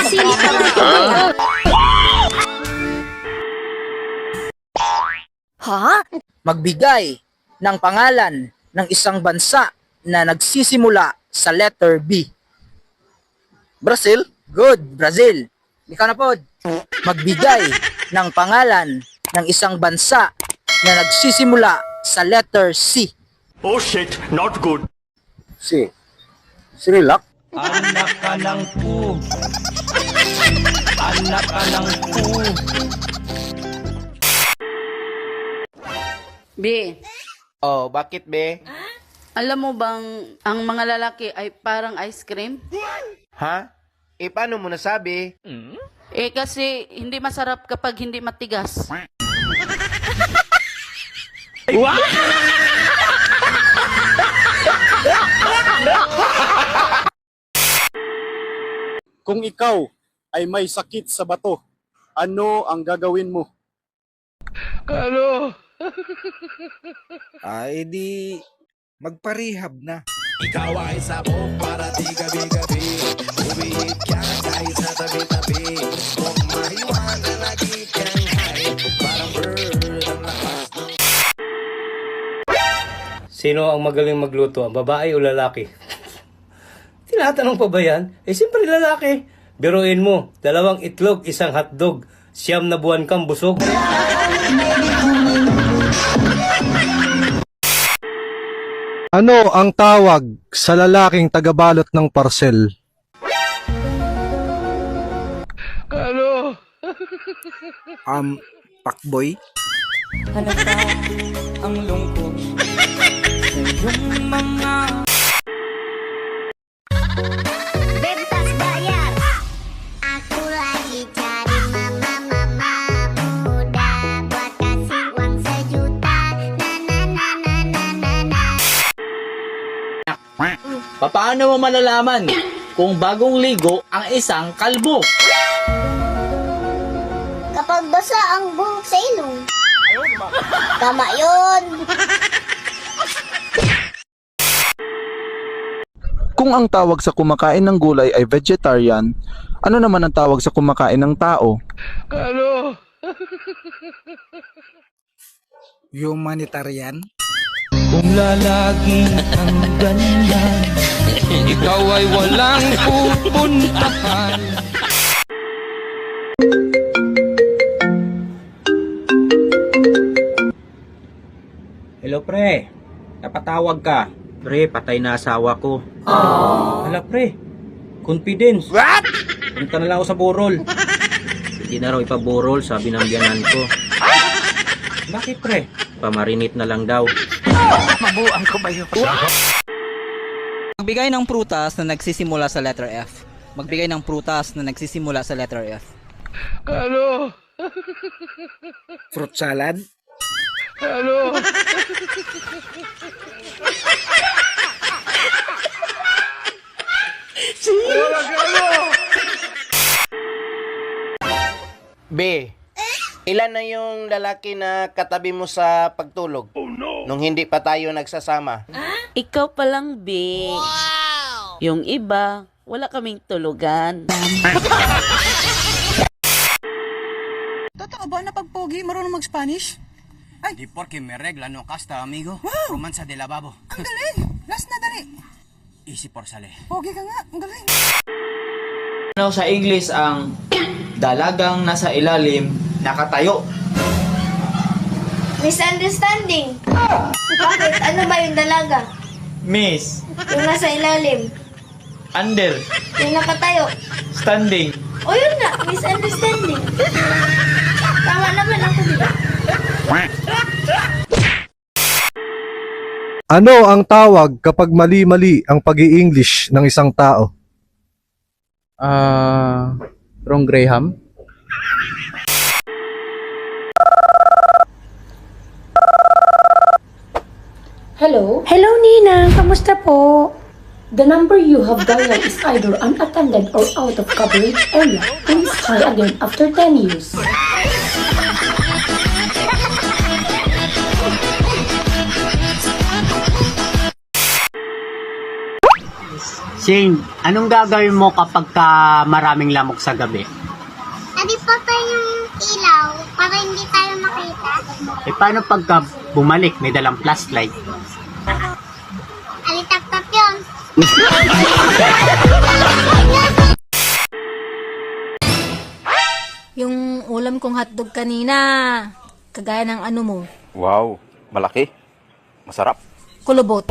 Sino ka ba? Ha? Magbigay ng pangalan ng isang bansa na nagsisimula sa letter B. Brazil? Good, Brazil. Ikaw na pod. Magbigay ng pangalan ng isang bansa na nagsisimula sa letter C. Oh shit, not good. Si Sri Lanka? Anak ka ng pu. Anak ka ng pu. B, Oh, bakit be? alam mo bang ang mga lalaki ay parang ice cream? Ha? Eh, paano mo nasabi? Eh kasi hindi masarap kapag hindi matigas. Kung ikaw ay may sakit sa bato, ano ang gagawin mo? Ay di magparehab na. Ikaw ay sabog para di gabi-gabi. Umiit ka kahit sa tabi-tabi. Kung mahiwaga lagi kang high. Parang bird ang lakas ng... Sino ang magaling magluto? Babae o lalaki? Tinatanong pa ba yan? Eh, siyempre lalaki. Biruin mo, 2 itlog, 1 hotdog, 9 na buwan kang busog. Ano ang tawag sa lalaking tagabalot ng parcel? Pakboy? Ano ba ang lungkot sa iyong mga... Bentas bayar. Aku lagi cari mama muda buat kasih uang 1 juta. Paano mo malalaman kung bagong ligo ang isang kalbo? Kapag basa ang buhok sa ilong. Tama yun. Kung ang tawag sa kumakain ng gulay ay vegetarian, ano naman ang tawag sa kumakain ng tao? Humanitarian? Kung lalagi ang ganyan, ikaw ay walang pupuntahan. Hello, pre. Napatawag ka. Pre, patay na asawa ko. Hala pre, confidence. What? Punta na lang ako sa burol. Hindi na raw ipaburol, sabi ng biyanan ko. Bakit pre? Pamarinit na lang daw. Mabuang ko ba yun? Magbigay ng prutas na nagsisimula sa letter F. Magbigay ng prutas na nagsisimula sa letter F. Fruit salad? B, ilan na yung lalaki na katabi mo sa pagtulog? Nung hindi pa tayo nagsasama. Ikaw pa lang, B. Yung iba, wala kaming tulugan. Totoo ba na pag pogi marunong mag-Spanish? Di porque me regla no casta, amigo. Romansa de lavabo. Ang galing! Last na dali. Easy por sale. Pogi ka nga, ang galing. Ano sa English ang dalagang nasa ilalim nakatayo? Misunderstanding. Bakit? Ano ba yung dalaga? Miss, Yung nasa ilalim. under, Yung nakatayo. standing. O yun nga, misunderstanding. Tama naman ako, di ba? Ano ang tawag kapag mali-mali ang pag-i-English ng isang tao? Wrong Graham? Hello? Hello, Nina. Kamusta po? The number you have dialed is either unattended or out of coverage area. Please try again after 10 years. Shane, anong gagawin mo kapag maraming lamok sa gabi? Adi patay yung ilaw para hindi tayo makita. Eh paano pagka bumalik may dalang flashlight? Adi tap-tap yun. Yung ulam kong hotdog kanina, kagaya ng ano mo, Wow, malaki. Masarap. kulubot.